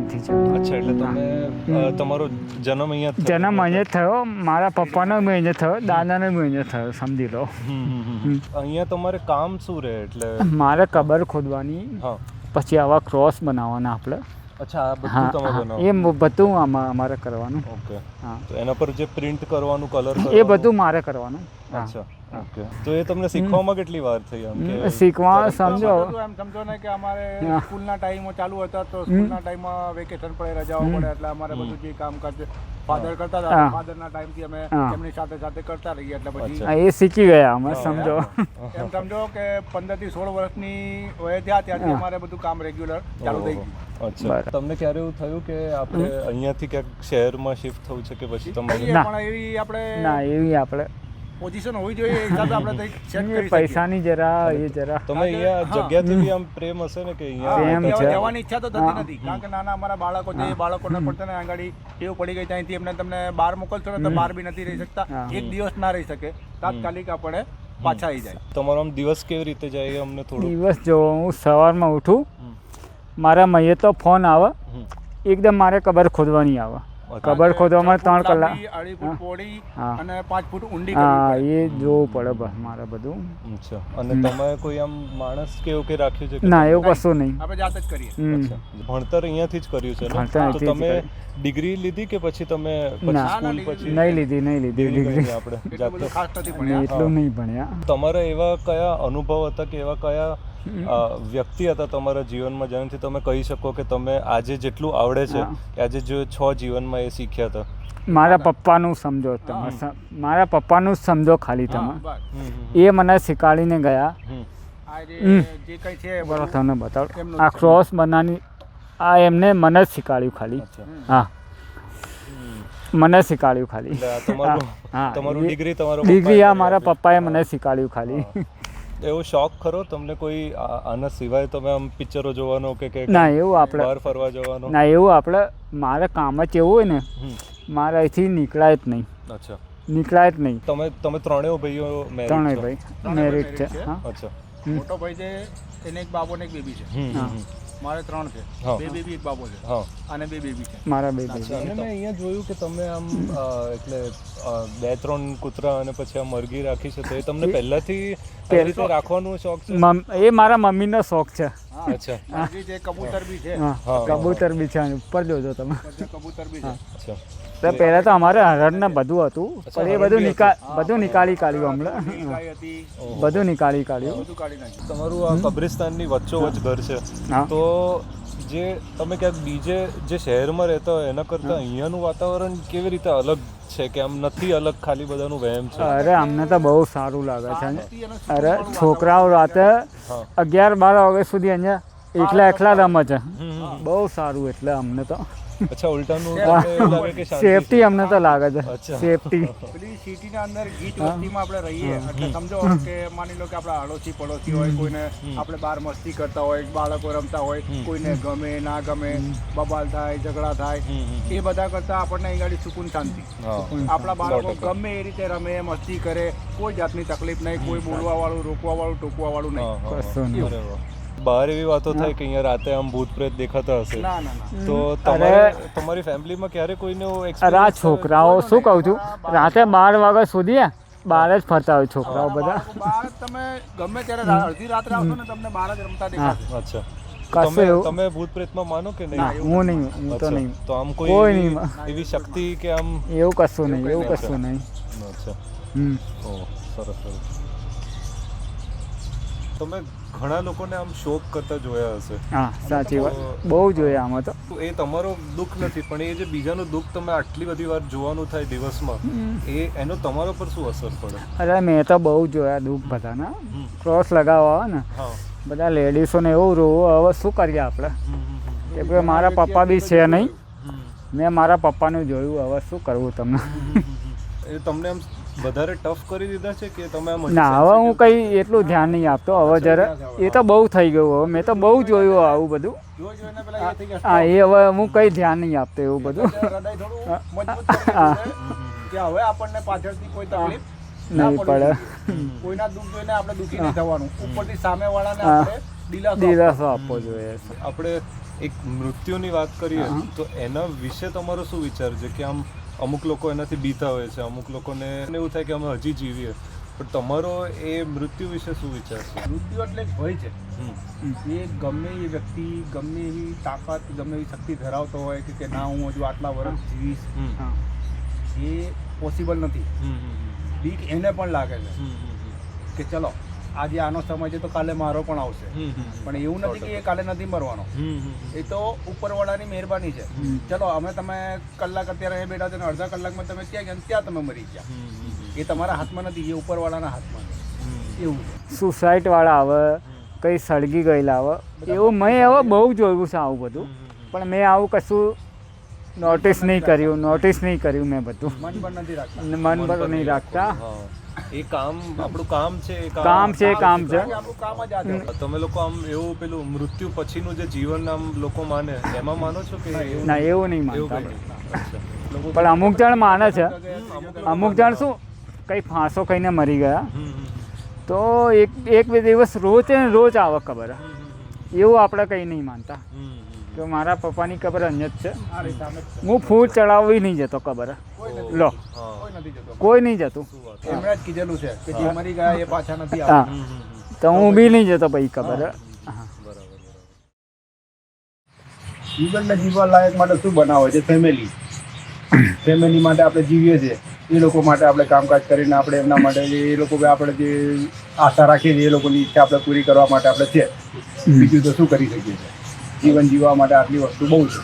અહીંયાથી છે. અચ્છા, એટલે તમે તમારો જન્મ અહીંયા જન્મ અહીંયા થયો, મારા પપ્પાનો બી અહીંયા થયો, દાદાનો બી અહીંયા થયો, સમજી લો. અહીંયા તમારે કામ શું રહે? એટલે મારે કબર ખોદવાની, હા, પછી આવા ક્રોસ બનાવવાના આપણે. અચ્છા, આ બધું તમે બનાવો? એ બધું અમારે કરવાનું. ઓકે. હા, તો એના પર જે પ્રિન્ટ કરવાનું, કલર એ બધું મારે કરવાનું. અચ્છા, ઓકે. તો એ તમને શીખવામાં કેટલી વાર થઈ? આમ કે શીખવા સમજો એમ સમજો ને કે અમારે સ્કૂલના ટાઈમો ચાલુ હતા, તો સ્કૂલના ટાઈમમાં વેકેશન પડે, રજાઓ પડે, એટલે અમારે બધું જે કામ કરશે ફાધર કરતા હતા, ફાધરના ટાઈમથી અમે એમની સાથે સાથે કરતા રહીએ. એટલે પછી એ શીખી ગયા અમે, સમજો. એમ સમજો કે 15 થી 16 વર્ષની વયે થયા ત્યારથી અમારે બધું કામ રેગ્યુલર ચાલુ થઈ ગયું. અચ્છા, તમને ક્યારે એવું થયું કે આપણે અહીંયાથી ક્યાંક શહેરમાં શિફ્ટ થવું છે, કે પછી તમારે પણ એવી આપણે ના, એવી આપણે પોઝિશન હોવી જોઈએ, એ હિસાબે આપણે સેટ કરી પૈસાની જરા એ જરા તમે અહીંયા જગ્યાથી બી આમ પ્રેમ હશે ને કે પ્રેમ અહીંયા છે. જવાની ઈચ્છા તો થતી નથી, કારણ કે નાના અમારા બાળકો છે, એ બાળકોને પડતા ને આંગળી ટેવ પડી ગઈ, ત્યાંથી એમને તમને બહાર મોકલશો ને તો બહાર બી નથી રહી શકતા, એક દિવસ ના રહી શકે, તાત્કાલિક આપણે પાછા આવી જાય. તમારો આમ દિવસ કેવી રીતે જાય એ અમને થોડું? દિવસ જો હું સવારમાં ઉઠું, મારા મયે તો ફોન આવે, એકદમ મારે કબર ખોદવાની આવે. કબર ખોદવામાં 3 કલાક, 2.5 ફૂટ પહોળી અને 5 ફૂટ ઊંડી. હા, એ જોવું પડે બસ મારે બધું. અચ્છા, અને તમે કોઈ આમ માણસ કે એવું કે રાખ્યું છે કે? ના, એવું કશું નહીં, આપણે જાતે જ કરીએ. અચ્છા, ભણતર અહીંયાથી જ કર્યું છે ને? ભણતર તો અહીંથી જ તમે કર્યું. ડિગ્રી લીધી કે પછી તમે ના, સ્કૂલ પછી નહીં લીધી ડિગ્રી. આપણે એટલું જાતે? બધું ખાસ નથી ભણ્યા. એટલું નહીં ભણ્યા. તમારા એવા કયા અનુભવ હતા કે એવા કયા વ્યક્તિ હતા તમારા જીવનમાં જેનાથી તમે કહી શકો કે તમે આજે જેટલું આવડે છે કે આજે જે 6 જીવનમાં એ શીખ્યા હતા? મારા પપ્પાનું સમજો તમે, મારા પપ્પાનું જ સમજો ખાલી તમે. બસ. એ મને શીખવાડીને ગયા. આ જે કઈ છે બરાબર, તમને બતાવું. આ ક્રોસ બનાવવાની આ એમને મને જ શીખવાડ્યું ખાલી. હા, મને શીખવાડ્યું ખાલી. એટલે આ તમારું હા, તમારું ડિગ્રી તમારો ડિગ્રી આ મારા પપ્પાએ મને શીખવાડ્યું ખાલી. એવો શોખ ખરો તમને કોઈ આના સિવાય તમે આમ પિક્ચરો જોવાનો કે ના, એવું આપણે બહાર ફરવા જવાનો? ના, એવું આપણે મારે કામ જ એવું હોય ને, મારે અહીંથી નીકળાય જ નહીં. અચ્છા, નીકળાય જ નહીં. તમે ત્રણેય ભાઈઓ મેરિડ ત્રણેય છો? ભાઈ મેરિડ છે. હા, અચ્છા. મોટો ભાઈ છે, એને એક બાબો ને એક બેબી છે. મારે 3 છે, 2 બેબી એક બાબો છે, હા, અને 2 બેબી છે. મારા બે ભાઈ. અને મેં અહીંયા જોયું કે તમે આમ એટલે 2-3 કૂતરા અને પછી આ મરઘી રાખી છે, તો એ તમને પહેલાથી આવી રીતે રાખવાનો શોખ છે? એ મારા મમ્મીનો શોખ છે. અચ્છા, મરઘી છે, કબૂતર બી છે. હા, કબૂતર બી છે, ઉપર જોજો તમે. કબૂતર બી છે. અચ્છા. તો પહેલા તો અમારે હરણ ને બધું હતું, પણ એ બધું નીકાળી કાઢ્યું હમણાં. ગાય હતી, બધું નીકાળી કાઢ્યું. બધું કાઢી નાખ્યું. તમારું આ કબ્રિસ્તાનની વચ્ચોવચ્ચ ઘર છે, હા. તો જે તમે ક્યાંક બીજે જે શહેરમાં રહેતા હોય એના કરતાં અહીંયાનું વાતાવરણ કેવી રીતે અલગ છે? કે આમ નથી અલગ, ખાલી બધાનું વહેમ છે? અરે અમને તો બહુ સારું લાગે છે. અરે છોકરાઓ રાતે 11-12 વાગ્યા સુધી અહીંયા એકલા રમે છે. બહુ સારું, એટલે અમને તો અચ્છા, ઉલટાનું તમને એવું લાગે કે શાંતિ સેફટી અમને તો લાગે છે. અચ્છા. સેફટી. પેલી સિટીના અંદર ગીચ વસ્તીમાં આપણે રહીએ, એટલે સમજો કે માની લો કે આપણા આડોશી પડોશી હોય, કોઈને આપણે બહાર મસ્તી કરતા હોય, બાળકો રમતા હોય, કોઈને ગમે ના ગમે, બબાલ થાય, ઝઘડા થાય, એ બધા કરતા આપણને અહીં ગાડી સુકૂન શાંતિ. આપણા બાળકો ગમે એ રીતે રમે, મસ્તી કરે, કોઈ જાતની તકલીફ નહીં, કોઈ બોલવા વાળું, રોકવા વાળું, ટોકવા વાળું નહીં. કશું નહીં. અરે વાહ. બહાર એવી વાતો થાય કે અહીંયા રાતે આમ ભૂત પ્રેત દેખાતા હશે, ના ના ના. તો તમારી ફેમિલીમાં ક્યારે કોઈને અરે આ છોકરાઓ શું કહું છું, રાતે 12 વાગ્યા સુધી બહાર જ ફરતા હોય છોકરાઓ બધા. બહાર તમે ગમે ત્યારે અડધી રાત્રે આવશો ને, તમને બહાર જ રમતા દેખાશે. અચ્છા, કશું એવું તમે ભૂત પ્રેતમાં માનો કે નહીં? હું નહીં, હું તો નહીં. તો આમ કોઈ કોઈ નહીં. એવી શક્તિ કે આમ? એવું કશું નહીં, એવું કશું નહીં. અચ્છા. હમ. ઓ, સરસ સરસ. તમે ઘણા લોકોને આમ શોક કરતા જોયા હશે. હા, સાચી વાત, બહુ જોઈએ આમાં તો. એ તમારો દુઃખ નથી, પણ એ જે બીજાનું દુઃખ તમે આટલી બધી વાર જોવાનું થાય દિવસમાં, એનો તમારા પર શું અસર પડે? અરે મેં તો બહુ જોયા દુઃખ બધાના. ક્રોસ લગાવવા આવે ને, હા, બધા લેડીઝોને એવું રોવું, હવે શું કરીએ આપણે? કેમ કે મારા પપ્પા બી છે નહીં, મેં મારા પપ્પાનું જોયું, હવે શું કરવું તમને? એ તમને આમ વધારે ટફ કરી દીધા છે કે તમે આમ? ના, હવે હું કંઈ એટલું ધ્યાન નહીં આપતો. હવે જરા એ તો બહુ થઈ ગયું, હવે મેં તો બહુ જોયું આવું બધું. જોઈને પેલા એ થઈ ગયા. હા, એ હવે હું કંઈ ધ્યાન નહીં આપતો એવું બધું. હૃદય થોડું મજબૂત કરી દીધું છે કે હવે આપણને પાછળથી કોઈ તકલીફ ના નહીં પડે. કોઈના દુઃખ જોઈને આપણે દુઃખી નહીં થવાનું, ઉપરથી સામેવાળાને આપણે દિલાસો દિલાસો આપવો જોઈએ. આપણે એક મૃત્યુની વાત કરીએ તો એના વિશે તમારો શું વિચાર છે કે આમ અમુક લોકો એનાથી બીતા હોય છે, અમુક લોકોને એવું થાય કે અમે હજી જીવીએ, પણ તમારો એ મૃત્યુ વિશે શું વિચાર છે? મૃત્યુ એટલે એક ભય છે. એ ગમે એ વ્યક્તિ ગમે એવી તાકાત ગમે એવી શક્તિ ધરાવતો હોય કે ના હું હજુ આટલા વર્ષ જીવીશ, એ પોસિબલ નથી. બીક એને પણ લાગે છે કે ચલો આજે આનો સમય છે તો કાલે મારો પણ આવશે, પણ એવું નથી કે એ કાલે નથી મરવાનો. એ તો ઉપરવાળાની મહેરબાની છે. ચલો અમે તમે કલાક અત્યારે અહીં બેઠા છો ને અડધા કલાકમાં તમે ત્યાં ગયા ત્યાં તમે મરી ગયા. એ તમારા હાથમાં નથી, એ ઉપરવાળાના હાથમાં છે. એવું છે. સુસાઇડ વાળા આવે, કંઈ સળગી ગયેલા આવે, એવું મેં હવે બહુ જોયું છે આવું બધું, પણ મેં આવું કશું નોટિસ નહીં કર્યું મેં બધું. મન પર નથી રાખતા. મન પર નહીં રાખતા. એ કામ આપણું કામ છે, એ કામ છે. આપણું કામ જ આ છે. તમે લોકો આમ એવું પેલું મૃત્યુ પછીનું જે જીવન આમ લોકો માને એમાં માનો છો કે એવું? ના, એવું નહીં એવું માનતા. કંઈ નહીં. અચ્છા. પણ અમુક જણ માને છે. અમુક જણ શું કંઈ ફાંસો ખાઈને મરી ગયા તો એક બે દિવસ રોજ આવે કબર. એવું આપણે કંઈ નહીં માનતા કે મારા પપ્પાની કબર અહીંયા જ છે, આ રીતે અમે જ છે. હું ફૂલ ચડાવવી નહીં જતો કબર. લો, કોઈ નથી જતો. કોઈ નહીં જતું. એમણે જ કીધેલું છે કે જે મરી ગયા એ પાછા નથી હા, આવતા. તો હું બી નહીં જતો પછી કબર. જીવનને જીવવા લાયક માટે શું બનાવે છે? ફેમિલી માટે આપણે જીવીએ છીએ, એ લોકો માટે આપણે કામકાજ કરીને આપણે એમના માટે એ લોકો આપણે જે આશા રાખીએ છીએ એ લોકોની ઈચ્છા આપણે પૂરી કરવા માટે આપણે છે. બીજું તો શું કરી શકીએ છીએ? જીવન જીવવા માટે આટલી વસ્તુ બહુ છે.